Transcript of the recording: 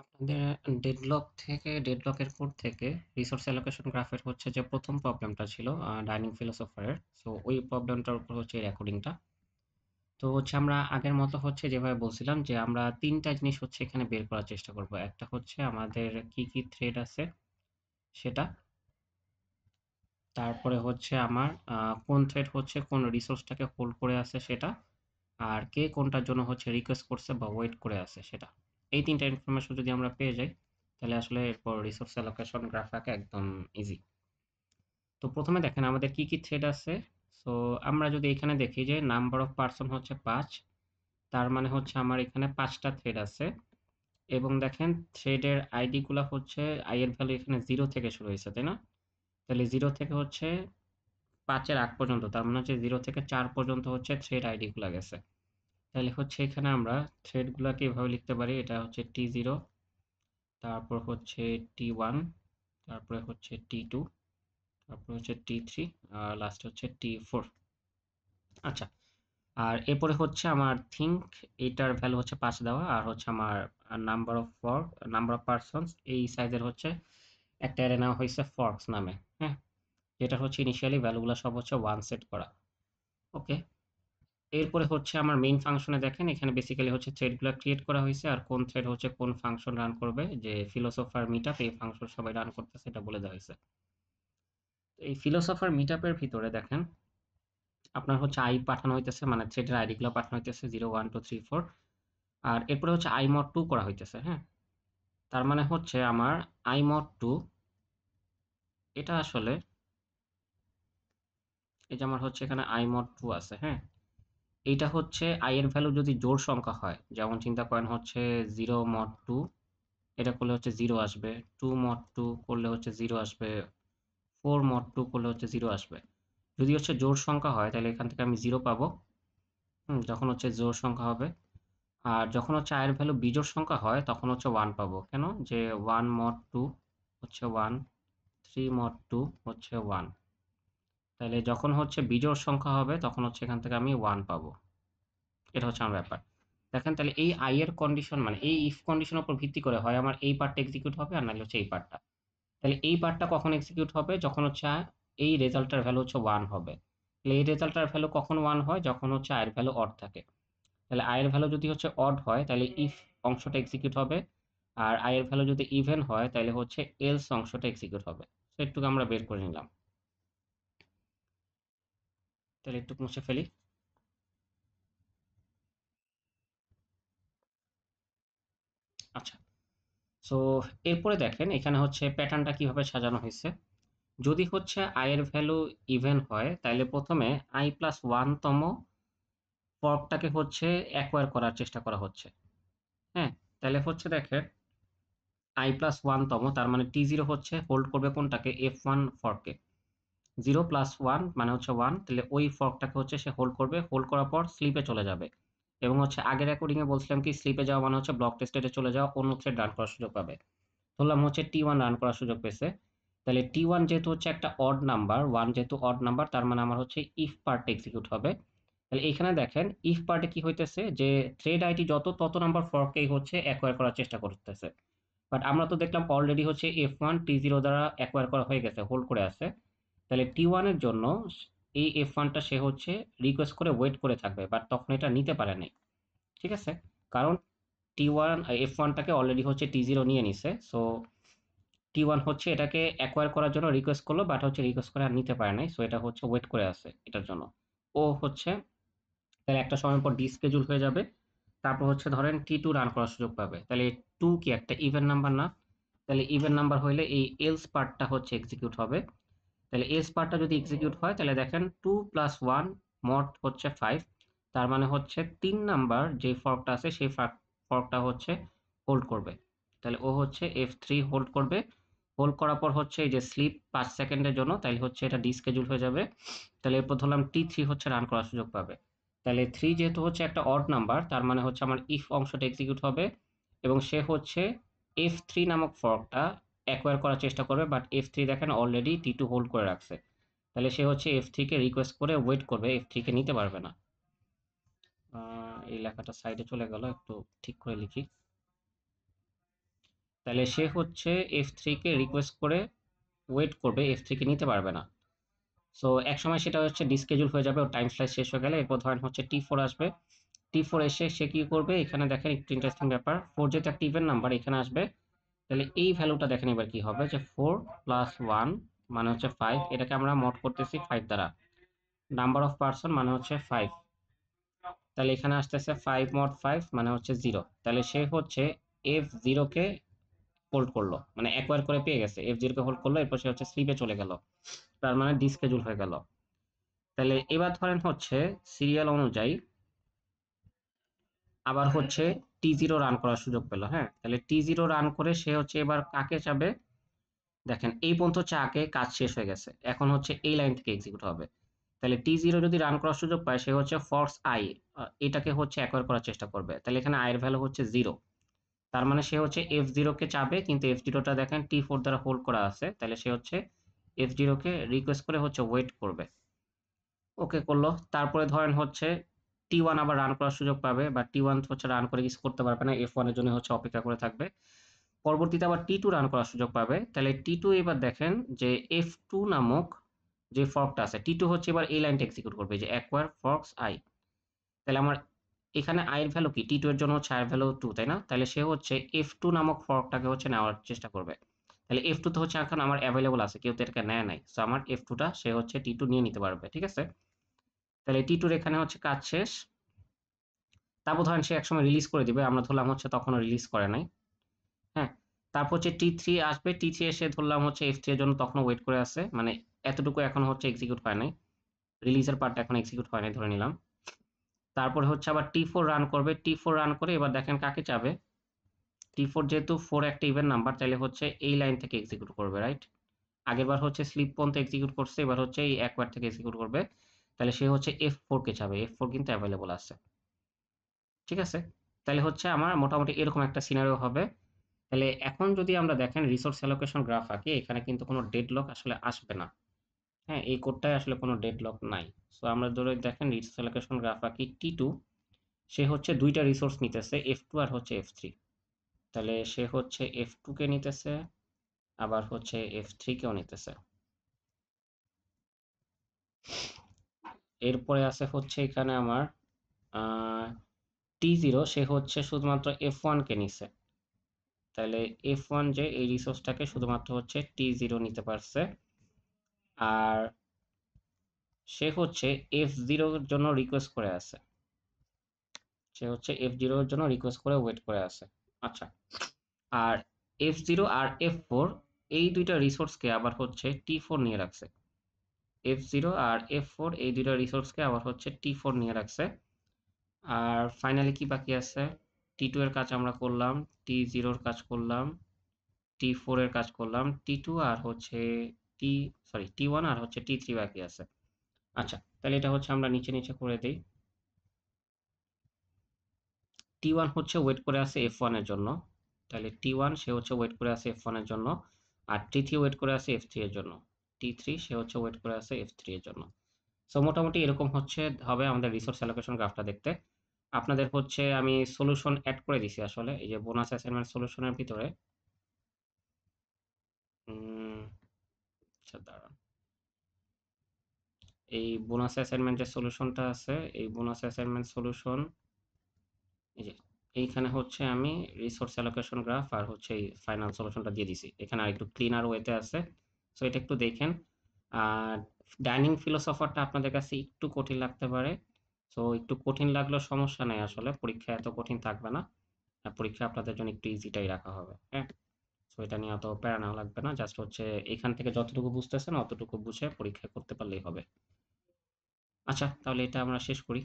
আপনাদের ডেডলকের কোড থেকে resource allocation গ্রাফের হচ্ছে যে প্রথম প্রবলেমটা ছিল ডাইনিং ফিলোসোফারের। সো ওই প্রবলেমটার উপর হচ্ছে এই রেকর্ডিংটা। তো হচ্ছে আমরা আগের মতো হচ্ছে যেভাবে বলছিলাম যে আমরা তিনটা জিনিস হচ্ছে এখানে বের করার চেষ্টা করব। একটা হচ্ছে আমাদের কি কি থ্রেড আছে সেটা, তারপরে হচ্ছে আমার কোন থ্রেড হচ্ছে কোন রিসোর্সটাকে হোল্ড করে আছে সেটা, আর কে কোনটার জন্য হচ্ছে রিকোয়েস্ট করছে বা ওয়েট করে আছে সেটা। এই তিনটা ইনফরমেশন যদি আমরা পেয়ে যাই তাহলে আসলে এরপর রিসোর্স অ্যালোকেশন গ্রাফ আঁকা একদম ইজি। তো প্রথমে দেখেন আমাদের কি কি থ্রেড আছে। সো আমরা যদি এখানে দেখি যে নাম্বার অফ পার্সন হচ্ছে 5, তার মানে হচ্ছে আমার এখানে 5টা থ্রেড আছে। এবং দেখেন থ্রেডের আইডি গুলা হচ্ছে আই এর ভ্যালু এখানে 0 থেকে শুরু হয়েছে, তাই না? তাহলে 0 থেকে হচ্ছে 5 এর আগ পর্যন্ত, তার মানে হচ্ছে 0 থেকে 4 পর্যন্ত হচ্ছে থ্রেড আইডি গুলা গেছে। তাহলে হচ্ছে এখানে আমরা থ্রেড গুলাকে এভাবে লিখতে পারি, এটা হচ্ছে T0, তারপর হচ্ছে T1, তারপরে হচ্ছে T2, তারপর হচ্ছে T3, আর লাস্ট হচ্ছে T4। আচ্ছা, আর এরপরে হচ্ছে আমার থিঙ্ক, এটার ভ্যালু হচ্ছে 5 দেওয়া, আর হচ্ছে আমার number of fork, number of persons এই সাইজের হচ্ছে একটা অ্যারে নেওয়া হয়েছে ফর্কস নামে। হ্যাঁ, যেটা হচ্ছে ইনিশিয়ালি ভ্যালুগুলো সব হচ্ছে 1 সেট করা। ওকে, এরপরে হচ্ছে আমার মেইন ফাংশনে দেখেন এখানে বেসিক্যালি হচ্ছে থ্রেডগুলো ক্রিয়েট করা হয়েছে, আর কোন থ্রেড হচ্ছে কোন ফাংশন রান করবে, যে ফিলোসোফার মিটআপ এই ফাংশন সবাই রান করতেছে এটা বলে দেওয়া হয়েছে। এই ফিলোসোফার মিটআপের ভিতরে দেখেন আপনার হচ্ছে আই পাঠানো হইতেছে, মানে থ্রেডের আইডি গুলো পাঠানো হইতেছে 0 1 2 3 4, আর এরপরে হচ্ছে আই মড 2 করা হইতেছে। হ্যাঁ, তার মানে হচ্ছে আমার আই মড 2, এটা আসলে এই যে আমার হচ্ছে এখানে আই মড 2 আছে। হ্যাঁ, এইটা হচ্ছে আই এর ভ্যালু যদি জোড় সংখ্যা হয়, যেমন চিন্তা করেন হচ্ছে 0 mod 2, এটা করলে হচ্ছে 0 আসবে, 2 mod 2 করলে হচ্ছে 0 আসবে, 4 mod 2 করলে হচ্ছে 0 আসবে। যদি হচ্ছে জোড় সংখ্যা হয় তাহলে এখান থেকে আমি 0 পাবো। যখন হচ্ছে জোড় সংখ্যা হবে। আর যখন হচ্ছে i এর ভ্যালু বিজোড় সংখ্যা হয় তখন হচ্ছে 1 পাবো। কেন? যে 1 mod 2 হচ্ছে 1, 3 mod 2 হচ্ছে 1। তাহলে যখন হচ্ছে বিজোড় সংখ্যা হবে তখন হচ্ছে এখান থেকে আমি 1 পাবো। এটা হচ্ছে আমার ব্যাপার। দেখেন তাহলে এই i এর কন্ডিশন, মানে এই ইফ কন্ডিশনের উপর ভিত্তি করে হয় আমার এই পার্টটা এক্সিকিউট হবে, আর নাহলে হচ্ছে এই পার্টটা। তাহলে এই পার্টটা কখন এক্সিকিউট হবে? যখন হচ্ছে এই রেজাল্টটার ভ্যালু হচ্ছে 1 হবে। তাহলে এই রেজাল্টটার ভ্যালু কখন 1 হয়? যখন হচ্ছে i এর ভ্যালু অড থাকে। তাহলে i এর ভ্যালু যদি হচ্ছে অড হয় তাহলে ইফ অংশটা এক্সিকিউট হবে, আর i এর ভ্যালু যদি ইভেন হয় তাহলে হচ্ছে এলস অংশটা এক্সিকিউট হবে। তো একটু আমরা বের করে নিলাম। তাহলে একটু মুছে ফেলি। আচ্ছা, সো এরপরে দেখেন এখানে হচ্ছে প্যাটার্নটা কিভাবে সাজানো হয়েছে। যদি হচ্ছে i এর ভ্যালু ইভেন হয় তাহলে প্রথমে i+1 তম ফর্কটাকে হচ্ছে অ্যাকোয়ার করার চেষ্টা করা হচ্ছে। হ্যাঁ, তাহলে হচ্ছে দেখেন i+1 তম, তার মানে T0 হচ্ছে হোল্ড করবে কোনটাকে? F1 ফর্ককে। 0+1 মানে হচ্ছে 1, তাহলে ওই ফর্কটাকে হচ্ছে সে হোল্ড করবে, হোল্ড করার পর স্লিপে চলে যাবে। এবং হচ্ছে আগের রেকর্ডিং এ বলছিলাম কি, স্লিপে যাওয়া মানে হচ্ছে ব্লক টেস্টেডে চলে যাওয়া, অন্য থ্রেড রান করার সুযোগ পাবে। ধরলাম হচ্ছে T1 রান করার সুযোগ পেয়েছে। তাহলে T1 যেহেতু হচ্ছে একটা অড নাম্বার, 1 যেহেতু অড নাম্বার, তার মানে আমার হচ্ছে ইফ পার্ট এক্সিকিউট হবে। তাহলে এখানে দেখেন ইফ পার্টে কি হইতেছে, যে থ্রেড আইডি যত তত নাম্বার ফর্ককেই হচ্ছে অ্যাকোয়ার করার চেষ্টা করতেছে। বাট আমরা তো দেখলাম অলরেডি হচ্ছে F1 T0 দ্বারা অ্যাকোয়ার করা হয়ে গেছে, হোল্ড করে আছে। তাহলে T1 এর জন্য এই F1টা সে হচ্ছে রিকোয়েস্ট করে ওয়েট করে থাকবে, বাট তখন এটা নিতে পারে নাই। ঠিক আছে? কারণ T1 F1টাকে অলরেডি হচ্ছে T0 নিয়ে নিছে। সো T1 হচ্ছে এটাকে অ্যাকোয়ার করার জন্য রিকোয়েস্ট করলো, বাট হচ্ছে রিকোয়েস্ট করে আর নিতে পারে নাই। সো এটা হচ্ছে ওয়েট করে আছে এটার জন্য। ও হচ্ছে তাহলে একটা সময় পর ডিসকেজুল হয়ে যাবে। তারপর হচ্ছে ধরেন T2 রান করার সুযোগ পাবে। তাহলে 2 কি একটা ইভেন নাম্বার না? তাহলে ইভেন নাম্বার হইলে এই এলস পার্টটা হচ্ছে এক্সিকিউট হবে। তাহলে এলস পার্টটা যদি এক্সিকিউট হয় তাহলে দেখেন 2+1 মড হচ্ছে 5, তার মানে হচ্ছে 3 নাম্বার যে ফর্কটা আছে সেই ফর্কটা হচ্ছে হোল্ড করবে। তাহলে ও হচ্ছে F3 হোল্ড করবে। হোল্ড করার পর হচ্ছে এই যে স্লিপ 5 সেকেন্ডের জন্য, তাহলে হচ্ছে এটা ডিসকেজুল হয়ে যাবে। তাহলে এরপর ধরলাম T3 হচ্ছে রান করার সুযোগ পাবে। তাহলে 3 যেহেতু হচ্ছে একটা অড নাম্বার, তার মানে হচ্ছে আমার ইফ অংশটা এক্সিকিউট হবে, এবং সে হচ্ছে F3 নামক ফর্কটা অ্যাকোয়ার করার চেষ্টা করবে, বাট F3 দেখেন অলরেডি T2 হোল্ড করে রাখছে। তাহলে সে হচ্ছে F3 কে রিকোয়েস্ট করে ওয়েট করবে, F3 কে নিতে পারবে না। এই লেখাটা সাইডে চলে গেল, একটু ঠিক করে লিখি। তাহলে সে হচ্ছে F3 কে রিকোয়েস্ট করে ওয়েট করবে, F3 কে নিতে পারবে না। সো এক সময় সেটা হচ্ছে ডিসকেজুল হয়ে যাবে, ওর টাইম স্লাইস শেষ হয়ে গেলে এরপর ধরেন হচ্ছে T4 আসবে। T4 এসে সে কি করবে, এখানে দেখেন একটু ইন্টারেস্টিং ব্যাপার, 4 যেহেতু একটা ইভেন নাম্বার এখানে আসবে, তাহলে এই ভ্যালুটা দেখেন এবার কি হবে, যে 4 প্লাস 1 মানে হচ্ছে 5, এটাকে আমরা মড করতেছি 5 দ্বারা, নাম্বার অফ পার্সন মানে হচ্ছে 5, তাহলে এখানে আসতেছে 5 মড 5 মানে হচ্ছে 0, তাহলে সে হচ্ছে F0 কে হোল্ড করলো, মানে অ্যাকোয়ার করে পেয়ে গেছে, F0 কে হোল্ড করলো, এরপর সে হচ্ছে স্লিপে চলে গেল, তার মানে ডিসকেজুল হয়ে গেল। তাহলে এবার ধরেন হচ্ছে সিরিয়াল অনুযায়ী আবার হচ্ছে T0 রান করার সুযোগ পেল। হ্যাঁ, তাহলে T0 রান করে সে হচ্ছে এবার কাকে চাবে, দেখেন এই পর্যন্ত হচ্ছে আগে কাজ শেষ হয়ে গেছে, এখন হচ্ছে এই লাইন থেকে এক্সিকিউট হবে। তাহলে T0 যদি রান করার সুযোগ পায় সে হচ্ছে ফরস আই, এটাকে হচ্ছে অ্যাকোয়ার করার চেষ্টা করবে, তাহলে এখানে আই এর ভ্যালু হচ্ছে 0, তার মানে সে হচ্ছে F0 কে চাবে, কিন্তু F0 টা দেখেন T4 দ্বারা হোল্ড করা আছে, তাহলে সে হচ্ছে F0 কে রিকোয়েস্ট করে হচ্ছে ওয়েট করবে। ওকে করলো, তারপরে ধরেন হচ্ছে T1 আবার রান করার সুযোগ পাবে, বা T1 হচ্ছে রান করে কিছু করতে পারবে না, F1 এর জন্য হচ্ছে অপেক্ষা করে থাকবে। পরবর্তীতে আবার T2 রান করার সুযোগ পাবে, তাহলে T2 এবার দেখেন যে F2 নামক যে ফর্কটা আছে, T2 হচ্ছে এবার এই লাইনটা এক্সিকিউট করবে, যে অ্যাকোয়ার ফর্কস আই। তাহলে আমার এখানে আই এর ভ্যালু কি, T2 এর জন্য হচ্ছে আই এর ভ্যালু 2, তাই না? তাহলে সে হচ্ছে F2 নামক ফর্কটাকে হচ্ছে নেওয়ার চেষ্টা করবে। তাহলে F2 তো হচ্ছে এখন আমার অ্যাভেলেবল আছে, কেউ তো এটাকে নেয় নাই, সো আমার F2 টা সে হচ্ছে T2 নিয়ে নিতে পারবে, ঠিক আছে? তাহলে T2 এর এখানে হচ্ছে কাজ শেষ। তারপর ধরেন সে একসময় রিলিজ করে দিবে, আমরা ধরলাম হচ্ছে তখনও রিলিজ করে নাই। হ্যাঁ, তারপর হচ্ছে T3 আসবে, T3 এসে ধরলাম হচ্ছে F3 এর জন্য তখনও ওয়েট করে আছে, মানে এতটুকু এখনো হচ্ছে এক্সিকিউট হয় নাই, রিলিজের পার্টটা এখন এক্সিকিউট হয় নাই ধরে নিলাম। তারপরে হচ্ছে আবার T4 রান করবে, T4 রান করে এবার দেখেন কাকে চাবে, T4 যেহেতু 4 একটা ইভেন নাম্বার, তাহলে হচ্ছে এই লাইন থেকে এক্সিকিউট করবে, রাইট? আগেরবার হচ্ছে স্লিপ পর্যন্ত এক্সিকিউট করছে, এবার হচ্ছে এই একবার থেকে এক্সিকিউট করবে, তাহলে সে হচ্ছে F4 কে চাবে, F4 কিন্তু অ্যাভেলেবল আছে, ঠিক আছে? তাহলে হচ্ছে আমার মোটামুটি এরকম একটা সিনারিও হবে। তাহলে এখন যদি আমরা দেখেন রিসোর্স অ্যালোকেশন গ্রাফ আঁকি, এখানে কিন্তু কোনো ডেডলক আসলে আসবে না। হ্যাঁ, এই কোডটায় আসলে কোনো ডেডলক নাই। সো আমরা ধরে দেখেন রিসোর্স অ্যালোকেশন গ্রাফ আঁকি, T2 সে হচ্ছে দুইটা রিসোর্স নিতেছে, F2 আর হচ্ছে F3, তাহলে সে হচ্ছে F2 কে নিতেছে, আবার হচ্ছে F3 কেও নিতেছে। এরপরে আছে হচ্ছে এখানে আমার T0 সে হচ্ছে শুধুমাত্র F1 কে নিছে, তাহলে F1 যে এই রিসোর্সটাকে শুধুমাত্র হচ্ছে T0 নিতে পারছে। আর সে হচ্ছে F0 এর জন্য রিকোয়েস্ট করে আছে, সে হচ্ছে F0 এর জন্য রিকোয়েস্ট করে ওয়েট করে আছে। আচ্ছা, আর F0 আর F4 এই দুইটা রিসোর্সকে আবার হচ্ছে T4 নিয়ে রাখছে, F0 আর F4 এই দুইটা রিসোর্সকে আবার হচ্ছে T4 নিয়ে রাখছে। আর ফাইনালি কি বাকি আছে, T2 এর কাজ আমরা করলাম, T0 এর কাজ করলাম, T4 এর কাজ করলাম, T2 আর হচ্ছে T1 আর হচ্ছে T3 বাকি আছে। আচ্ছা, তাহলে এটা হচ্ছে আমরা নিচে নিচে করে দিই। T1 হচ্ছে ওয়েট করে আছে F1 এর জন্য, তাহলে T1 সে হচ্ছে ওয়েট করে আছে F1 এর জন্য, আর T3 ওয়েট করে আছে F3 এর জন্য, T3 সে হচ্ছে ওয়েট করে আছে F3 এর জন্য। সো মোটামুটি এরকম হচ্ছে হবে আমাদের রিসোর্স অ্যালোকেশন গ্রাফটা দেখতে। আপনাদের হচ্ছে আমি সলিউশন অ্যাড করে দিছি আসলে, এই যে বোনাস অ্যাসাইনমেন্ট সলিউশনের ভিতরে। উম, আচ্ছা দাঁড়ান, এই বোনাস অ্যাসাইনমেন্ট যে সলিউশনটা আছে, এই বোনাস অ্যাসাইনমেন্ট সলিউশন, এই যে এইখানে হচ্ছে আমি রিসোর্স অ্যালোকেশন গ্রাফ আর হচ্ছে এই ফাইনাল সলিউশনটা দিয়ে দিছি, এখানে আর একটু ক্লিনার ওয়েতে আছে। সো এটা একটু দেখেন। আর ডাইনিং ফিলোসফারটা আপনাদের কাছে একটু কঠিন লাগতে পারে, সো একটু কঠিন লাগলেও সমস্যা নেই, আসলে পরীক্ষা এত কঠিন থাকবে না, আর পরীক্ষা আপনাদের জন্য একটু ইজিটাই রাখা হবে। হ্যাঁ, সো এটা নিয়ে অত প্যারা নেওয়া লাগবে না, জাস্ট হচ্ছে এখান থেকে যতটুকু বুঝতেছেন অতটুকু বুঝে পরীক্ষা করতে পারলেই হবে। আচ্ছা, তাহলে এটা আমরা শেষ করি।